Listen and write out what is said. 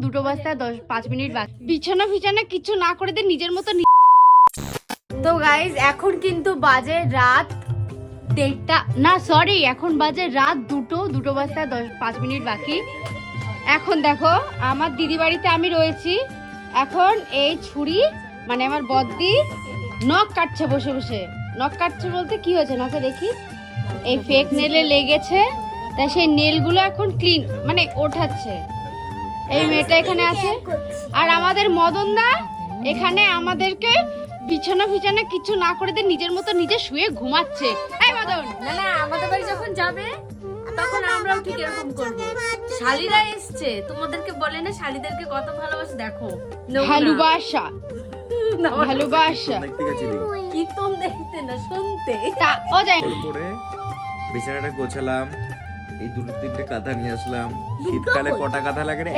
দুটো বাজতে 5 মিনিট বাকি। বিছানা কিছু না করে দে নিজের মতো। তো গাইজ এখন কিন্তু বাজে রাত 1:30, না সরি এখন বাজে রাত 2 বাজতে 5 মিনিট বাকি। এখন দেখো আমার দিদি বাড়িতে আমি রয়েছি। এখন এই ছুরি মানে আমার বদ্দি নখ কাটছে বসে বসে। নখ কাটছে বলতে কি হয়েছে নখে দেখি এই ফেক নেলে লেগেছে, তাই সেই নেলগুলো এখন ক্লিন মানে ওঠাচ্ছে। এই মেয়েটা এখানে আছে আর আমাদের মদন দা এখানে আমাদেরকে বিছানা কিছু না করে দে নিজের মতো নিজে শুয়ে ঘুমাচ্ছে। এই মদন না আমাদের বাড়ি যখন যাবে তখন আমরাও ঠিক এরকম করব। শালিরা এসছে, তোমাদেরকে বলে না শালিদেরকে কত ভালোবাসে দেখো। ভালোবাসা কি তোম দেখতে না শুনতে। তা ও যাই পরে বিছানাটা গোছালাম, এই 2-3টে কাঁথা নিয়ে আসলাম। শীতকালে কটা কাঁথা লাগে রে?